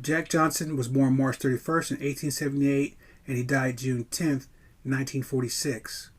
Jack Johnson was born March 31st in 1878 and he died June 10th, 1946.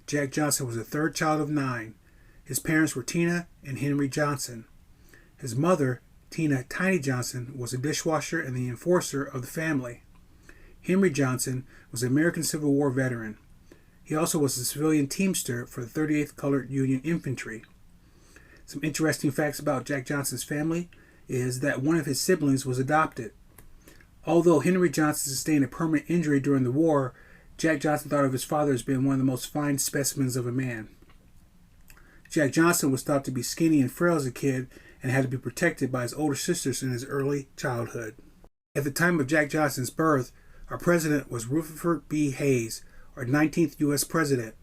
Jack Johnson was the third child of 9. His parents were Tina and Henry Johnson. His mother, Tina Tiny Johnson, was a dishwasher and the enforcer of the family. Henry Johnson was an American Civil War veteran. He also was a civilian teamster for the 38th Colored Union Infantry. Some interesting facts about Jack Johnson's family is that one of his siblings was adopted. Although Henry Johnson sustained a permanent injury during the war, Jack Johnson thought of his father as being one of the most fine specimens of a man. Jack Johnson was thought to be skinny and frail as a kid and had to be protected by his older sisters in his early childhood. At the time of Jack Johnson's birth, our president was Rutherford B. Hayes, our 19th U.S. president.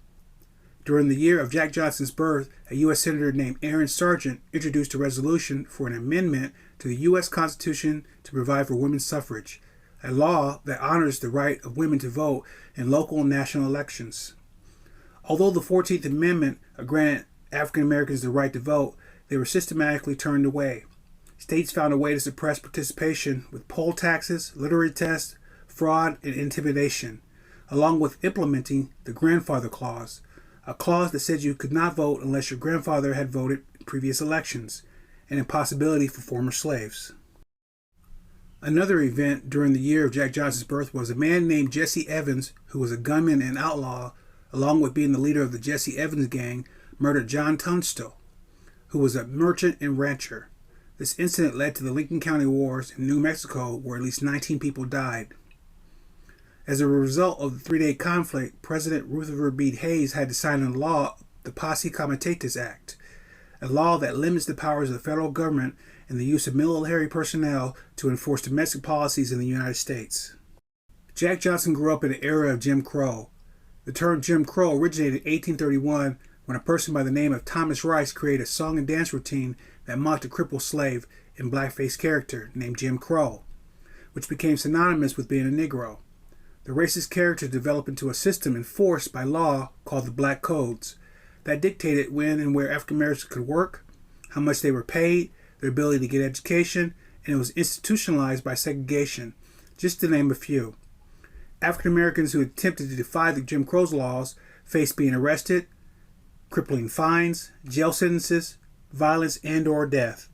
During the year of Jack Johnson's birth, a U.S. Senator named Aaron Sargent introduced a resolution for an amendment to the U.S. Constitution to provide for women's suffrage, a law that honors the right of women to vote in local and national elections. Although the 14th Amendment granted African Americans the right to vote, they were systematically turned away. States found a way to suppress participation with poll taxes, literary tests, fraud, and intimidation, along with implementing the Grandfather Clause, a clause that said you could not vote unless your grandfather had voted in previous elections, an impossibility for former slaves. Another event during the year of Jack Johnson's birth was a man named Jesse Evans, who was a gunman and outlaw, along with being the leader of the Jesse Evans gang, murdered John Tunstall, who was a merchant and rancher. This incident led to the Lincoln County Wars in New Mexico, where at least 19 people died. As a result of the 3-day conflict, President Rutherford B. Hayes had to sign a law, the PTMTES Act, a law that limits the powers of the federal government and the use of military personnel to enforce domestic policies in the United States. Jack Johnson grew up in an era of Jim Crow. The term Jim Crow originated in 1831 when a person by the name of Thomas Rice created a song and dance routine that mocked a crippled slave and blackface character named Jim Crow, which became synonymous with being a Negro. The racist character developed into a system enforced by law called the Black Codes that dictated when and where African Americans could work, how much they were paid, their ability to get education, and it was institutionalized by segregation, just to name a few. African Americans who attempted to defy the Jim Crow's laws faced being arrested, crippling fines, jail sentences, violence, and/or death.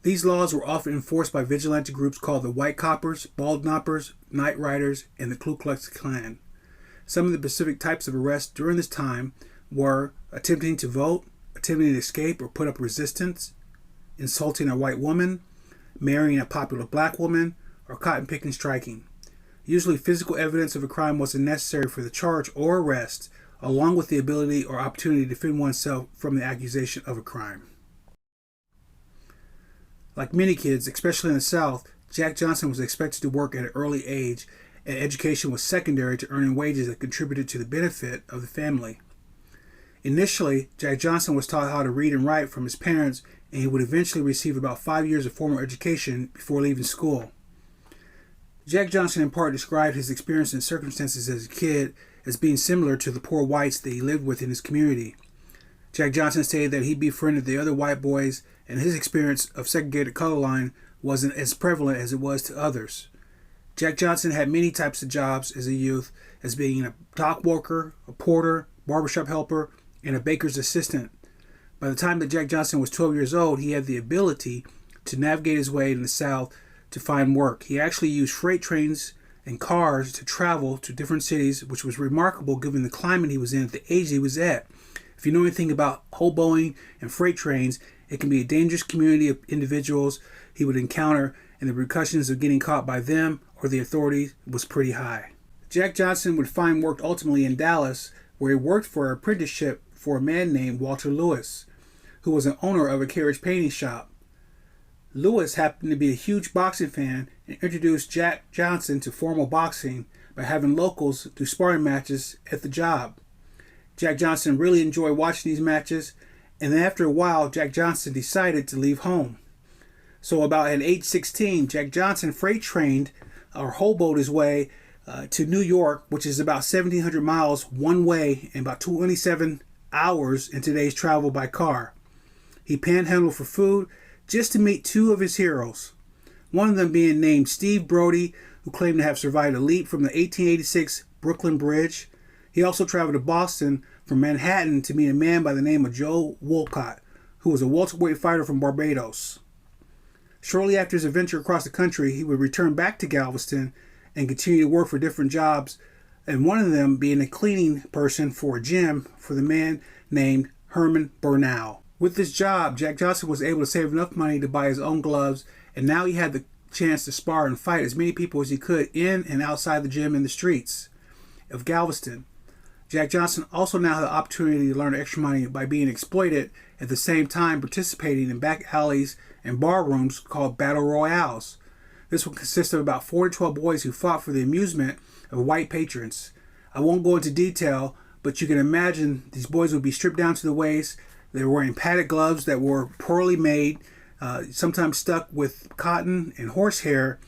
These laws were often enforced by vigilante groups called the White Coppers, Bald Knoppers, Night Riders, and the Ku Klux Klan. Some of the specific types of arrests during this time were attempting to vote, attempting to escape or put up resistance, insulting a white woman, marrying a popular black woman, or cotton picking striking. Usually physical evidence of a crime wasn't necessary for the charge or arrest, along with the ability or opportunity to defend oneself from the accusation of a crime. Like many kids, especially in the South, Jack Johnson was expected to work at an early age, and education was secondary to earning wages that contributed to the benefit of the family. Initially, Jack Johnson was taught how to read and write from his parents, and he would eventually receive about 5 years of formal education before leaving school. Jack Johnson in part described his experience and circumstances as a kid as being similar to the poor whites that he lived with in his community. Jack Johnson stated that he befriended the other white boys, and his experience of segregated color line wasn't as prevalent as it was to others. Jack Johnson had many types of jobs as a youth, as being a dock worker, a porter, barbershop helper, and a baker's assistant. By the time that Jack Johnson was 12 years old, he had the ability to navigate his way in the South to find work. He actually used freight trains and cars to travel to different cities, which was remarkable given the climate he was in at the age he was at. If you know anything about hoboing and freight trains, it can be a dangerous community of individuals he would encounter, and the repercussions of getting caught by them or the authorities was pretty high. Jack Johnson would find work ultimately in Dallas, where he worked for an apprenticeship for a man named Walter Lewis, who was an owner of a carriage painting shop. Lewis happened to be a huge boxing fan and introduced Jack Johnson to formal boxing by having locals do sparring matches at the job. Jack Johnson really enjoyed watching these matches, and after a while, Jack Johnson decided to leave home. So about at age 16, Jack Johnson freight trained or hoboed his way to New York, which is about 1,700 miles one way and about 27 hours in today's travel by car. He panhandled for food just to meet two of his heroes. one of them being named Steve Brody, who claimed to have survived a leap from the 1886 Brooklyn Bridge. He also traveled to Boston from Manhattan to meet a man by the name of Joe Wolcott, who was a welterweight fighter from Barbados. Shortly after his adventure across the country, he would return back to Galveston and continue to work for different jobs, and one of them being a cleaning person for a gym for the man named Herman Burnell. With this job, Jack Johnson was able to save enough money to buy his own gloves, and now he had the chance to spar and fight as many people as he could in and outside the gym in the streets of Galveston. Jack Johnson also now had the opportunity to learn extra money by being exploited, at the same time participating in back alleys and bar rooms called battle royales. This would consist of about 4 to 12 boys who fought for the amusement of white patrons. I won't go into detail, but you can imagine these boys would be stripped down to the waist. They were wearing padded gloves that were poorly made, sometimes stuck with cotton and horsehair,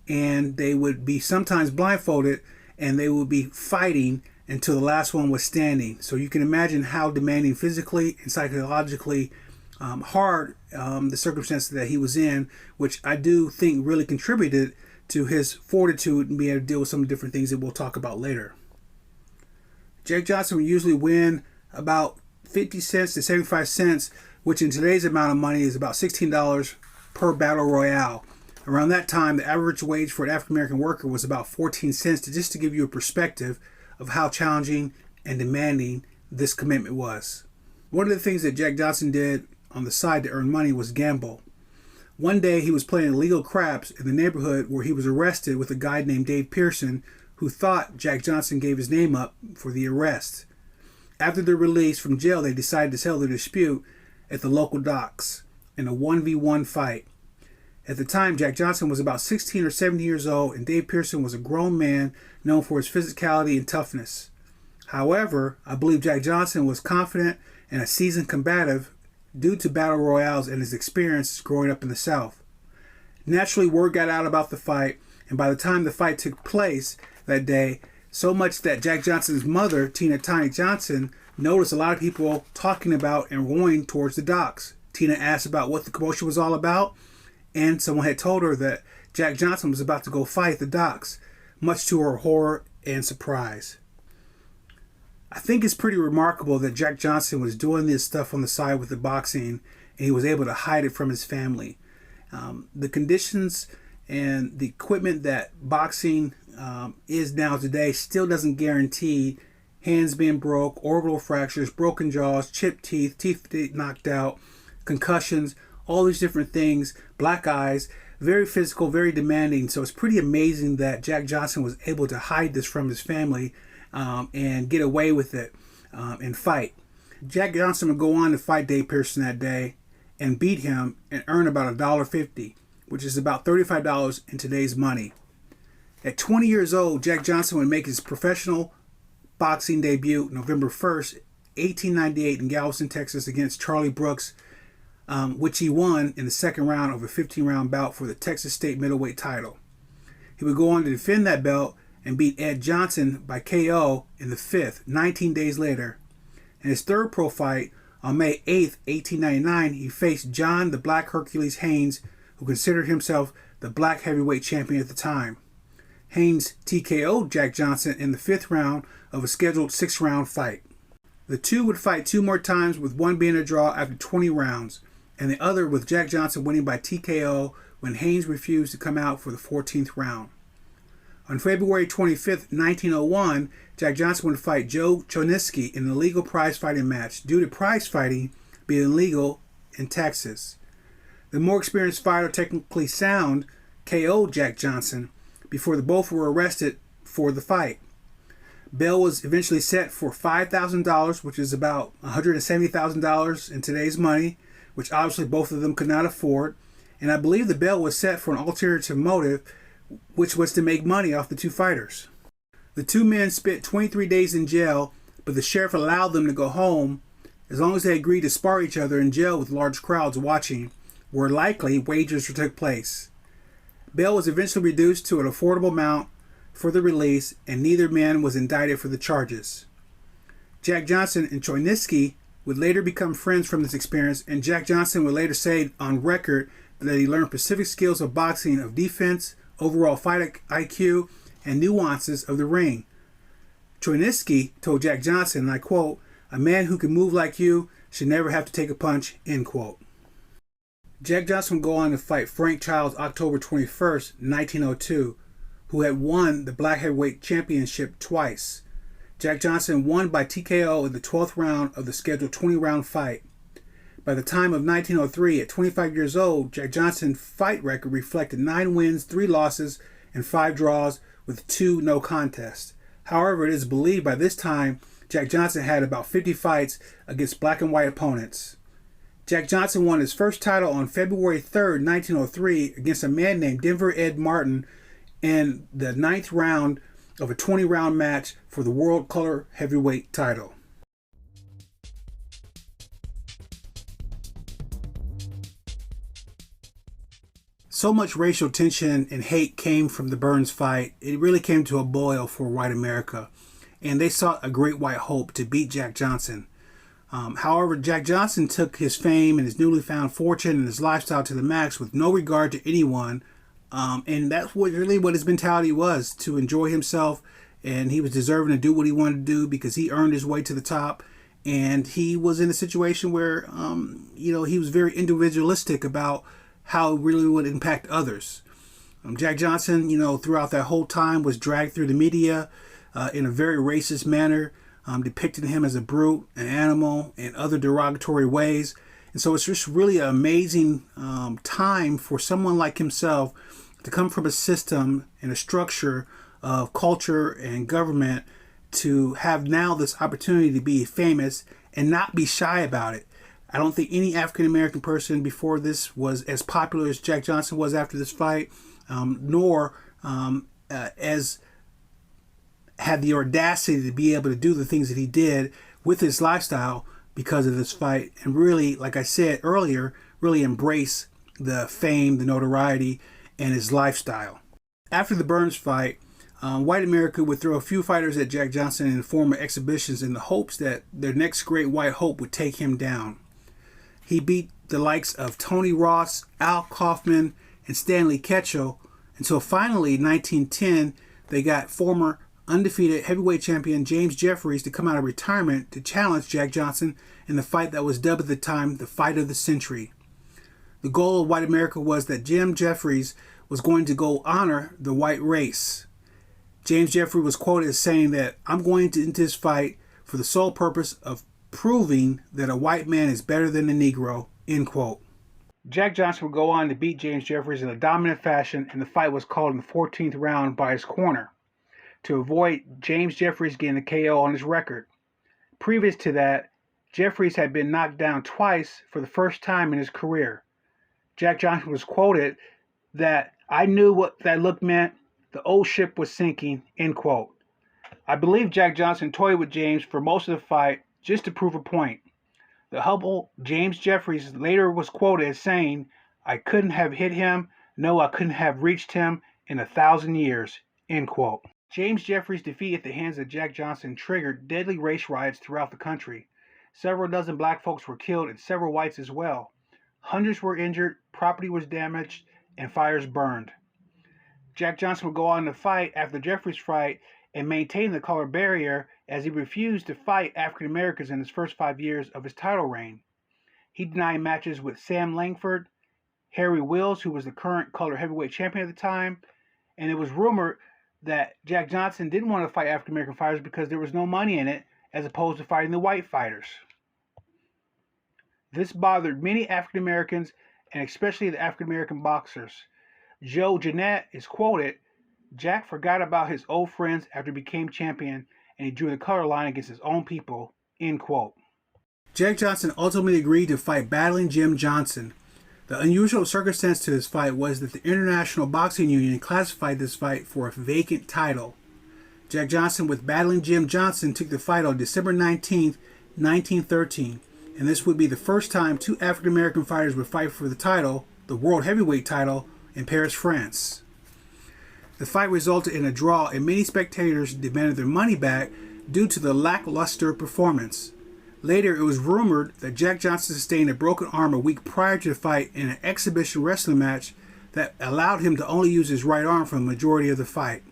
and they would be sometimes blindfolded, and they would be fighting until the last one was standing. So you can imagine how demanding physically and psychologically hard the circumstances that he was in, which I do think really contributed to his fortitude and being able to deal with some different things that we'll talk about later. Jack Johnson would usually win about 50 cents to 75 cents, which in today's amount of money is about $16 per battle royale. Around that time, the average wage for an African American worker was about 14 cents, just to give you a perspective of how challenging and demanding this commitment was. One of the things that Jack Johnson did on the side to earn money was gamble. One day he was playing illegal craps in the neighborhood where he was arrested with a guy named Dave Pearson, who thought Jack Johnson gave his name up for the arrest. After their release from jail, they decided to settle their dispute at the local docks in a 1v1 fight. At the time, Jack Johnson was about 16 or 17 years old, and Dave Pearson was a grown man known for his physicality and toughness. However, I believe Jack Johnson was confident and a seasoned combative due to battle royales and his experience growing up in the South. Naturally, word got out about the fight, and by the time the fight took place that day, so much that Jack Johnson's mother, Tina Tiny Johnson, noticed a lot of people talking about and going towards the docks. Tina asked about what the commotion was all about, and someone had told her that Jack Johnson was about to go fight at the docks, much to her horror and surprise. I think it's pretty remarkable that Jack Johnson was doing this stuff on the side with the boxing, and he was able to hide it from his family. The conditions and the equipment that boxing is now today still doesn't guarantee hands being broke, orbital fractures, broken jaws, chipped teeth knocked out, concussions, all these different things, black eyes, very physical, very demanding. So it's pretty amazing that Jack Johnson was able to hide this from his family and get away with it and fight. Jack Johnson would go on to fight Dave Pearson that day and beat him and earn about $1.50, which is about $35 in today's money. At 20 years old, Jack Johnson would make his professional boxing debut November 1st, 1898 in Galveston, Texas against Charlie Brooks, which he won in the second round of a 15-round bout for the Texas State middleweight title. He would go on to defend that belt and beat Ed Johnson by KO in the fifth, 19 days later. In his third pro fight, on May 8th, 1899, he faced John the Black Hercules Haynes, who considered himself the black heavyweight champion at the time. Haynes TKO'd Jack Johnson in the fifth round of a scheduled 6-round fight. The two would fight 2 more times, with one being a draw after 20 rounds, and the other with Jack Johnson winning by TKO when Haynes refused to come out for the 14th round. On February 25th, 1901, Jack Johnson would fight Joe Jeannette in an illegal prize fighting match due to prize fighting being illegal in Texas. The more experienced fighter, technically sound, KO'd Jack Johnson before the both were arrested for the fight. Bail was eventually set for $5,000, which is about $170,000 in today's money, which obviously both of them could not afford. And I believe the bail was set for an ulterior motive, which was to make money off the two fighters. The two men spent 23 days in jail, but the sheriff allowed them to go home as long as they agreed to spar each other in jail with large crowds watching, where likely wagers took place. Bail was eventually reduced to an affordable amount for the release, and neither man was indicted for the charges. Jack Johnson and Jeannette would later become friends from this experience, and Jack Johnson would later say on record that he learned specific skills of boxing, of defense, overall fight IQ, and nuances of the ring. Troinitsky told Jack Johnson, and I quote, "A man who can move like you should never have to take a punch," end quote. Jack Johnson would go on to fight Frank Childs October 21st, 1902, who had won the Black Heavyweight Championship twice. Jack Johnson won by TKO in the 12th round of the scheduled 20-round fight. By the time of 1903, at 25 years old, Jack Johnson's fight record reflected 9 wins, 3 losses, and 5 draws with 2 no contests. However, it is believed by this time, Jack Johnson had about 50 fights against black and white opponents. Jack Johnson won his first title on February 3rd, 1903 against a man named Denver Ed Martin in the 9th round of a 20-round match for the World Color Heavyweight title. So much racial tension and hate came from the Burns fight. It really came to a boil for white America, and they sought a great white hope to beat Jack Johnson. However, Jack Johnson took his fame and his newly found fortune and his lifestyle to the max with no regard to anyone, and that's what his mentality was, to enjoy himself, and he was deserving to do what he wanted to do because he earned his way to the top, and he was in a situation where he was very individualistic about how it really would impact others. Jack Johnson, throughout that whole time was dragged through the media in a very racist manner, depicting him as a brute, an animal, and other derogatory ways. And so it's just really an amazing time for someone like himself to come from a system and a structure of culture and government to have now this opportunity to be famous and not be shy about it. I don't think any African-American person before this was as popular as Jack Johnson was after this fight, nor as had the audacity to be able to do the things that he did with his lifestyle because of this fight, and really, like I said earlier, really embrace the fame, the notoriety, and his lifestyle. After the Burns fight, white America would throw a few fighters at Jack Johnson in the form of exhibitions in the hopes that their next great white hope would take him down. He beat the likes of Tony Ross, Al Kaufman, and Stanley Ketchel until finally in 1910 they got former undefeated heavyweight champion James Jeffries to come out of retirement to challenge Jack Johnson in the fight that was dubbed at the time the fight of the century. The goal of white America was that Jim Jeffries was going to go honor the white race. James Jeffries was quoted as saying that, "I'm going into this fight for the sole purpose of proving that a white man is better than a Negro," end quote. Jack Johnson would go on to beat James Jeffries in a dominant fashion, and the fight was called in the 14th round by his corner to avoid James Jeffries getting a KO on his record. Previous to that, Jeffries had been knocked down twice for the first time in his career. Jack Johnson was quoted that, "I knew what that look meant. The old ship was sinking," end quote. I believe Jack Johnson toyed with James for most of the fight just to prove a point. The humble James Jeffries later was quoted as saying, "I couldn't have hit him. No, I couldn't have reached him in 1,000 years," end quote. James Jeffries' defeat at the hands of Jack Johnson triggered deadly race riots throughout the country. Several dozen black folks were killed and several whites as well. Hundreds were injured, property was damaged, and fires burned. Jack Johnson would go on to fight after the Jeffries fight and maintain the color barrier as he refused to fight African Americans in his first 5 years of his title reign. He denied matches with Sam Langford, Harry Wills, who was the current color heavyweight champion at the time, and it was rumored that Jack Johnson didn't want to fight African American fighters because there was no money in it, as opposed to fighting the white fighters. This bothered many African Americans, and especially the African American boxers. Joe Jeannette is quoted, "Jack forgot about his old friends after he became champion, and he drew the color line against his own people," end quote. Jack Johnson ultimately agreed to fight Battling Jim Johnson. The unusual circumstance to this fight was that the International Boxing Union classified this fight for a vacant title. Jack Johnson with Battling Jim Johnson took the fight on December 19th, 1913, and this would be the first time 2 African American fighters would fight for the title, the World Heavyweight title, in Paris, France. The fight resulted in a draw, and many spectators demanded their money back due to the lackluster performance. Later, it was rumored that Jack Johnson sustained a broken arm a week prior to the fight in an exhibition wrestling match that allowed him to only use his right arm for the majority of the fight.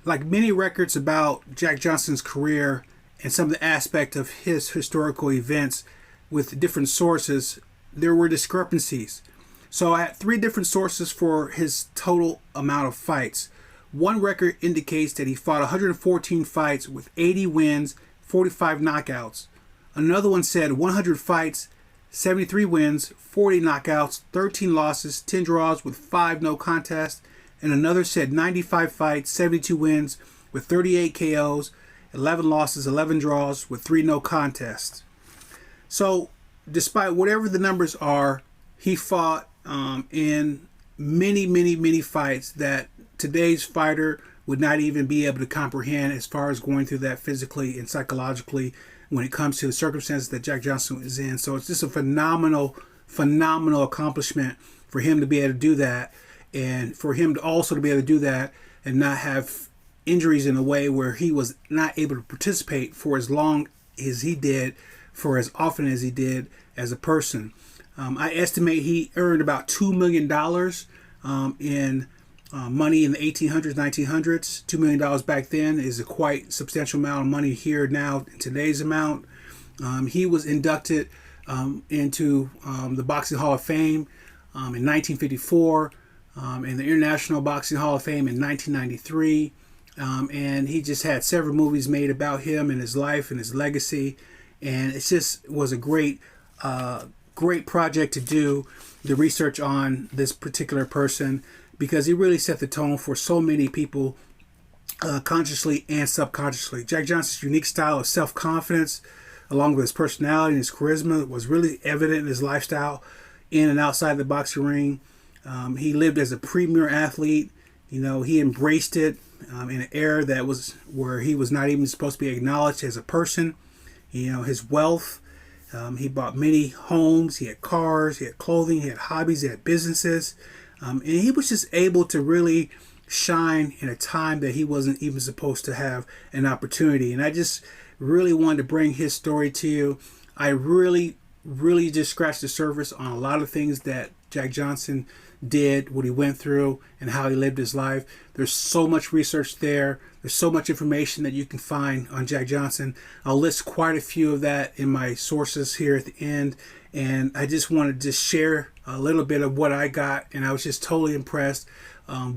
Like many records about Jack Johnson's career and some of the aspect of his historical events with different sources, there were discrepancies. So I had 3 different sources for his total amount of fights. One record indicates that he fought 114 fights with 80 wins, 45 knockouts. Another one said 100 fights, 73 wins, 40 knockouts, 13 losses, 10 draws with 5 no contests. And another said 95 fights, 72 wins with 38 KOs, 11 losses, 11 draws with 3 no contests. So despite whatever the numbers are, he fought in many fights that today's fighter would not even be able to comprehend as far as going through that physically and psychologically when it comes to the circumstances that Jack Johnson was in. So it's just a phenomenal accomplishment for him to be able to do that, and for him to also to be able to do that and not have injuries in a way where he was not able to participate for as long as he did, for as often as he did as a person. I estimate he earned about $2 million in money in the 1800s, 1900s. $2 million back then is a quite substantial amount of money here now in today's amount. He was inducted into the Boxing Hall of Fame in 1954, and the International Boxing Hall of Fame in 1993. And he just had several movies made about him and his life and his legacy. And it just was a great project to do the research on this particular person, because he really set the tone for so many people, consciously and subconsciously. Jack Johnson's unique style of self-confidence, along with his personality and his charisma, was really evident in his lifestyle in and outside the boxing ring. He lived as a premier athlete. You know, he embraced it in an era that was where he was not even supposed to be acknowledged as a person. You know, his wealth. He bought many homes. He had cars. He had clothing. He had hobbies. He had businesses. And he was just able to really shine in a time that he wasn't even supposed to have an opportunity. And I just really wanted to bring his story to you. I really just scratched the surface on a lot of things that Jack Johnson did, what he went through, and how he lived his life. There's so much research there. There's so much information that you can find on Jack Johnson. I'll list quite a few of that in my sources here at the end. And I just wanted to share a little bit of what I got. And I was just totally impressed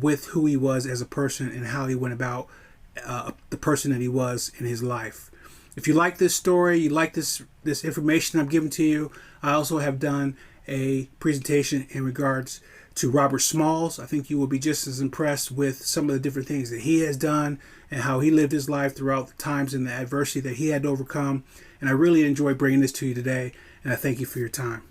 with who he was as a person and how he went about the person that he was in his life. If you like this story, you like this information I'm giving to you, I also have done a presentation in regards to Robert Smalls. I think you will be just as impressed with some of the different things that he has done and how he lived his life throughout the times and the adversity that he had to overcome. And I really enjoy bringing this to you today, and I thank you for your time.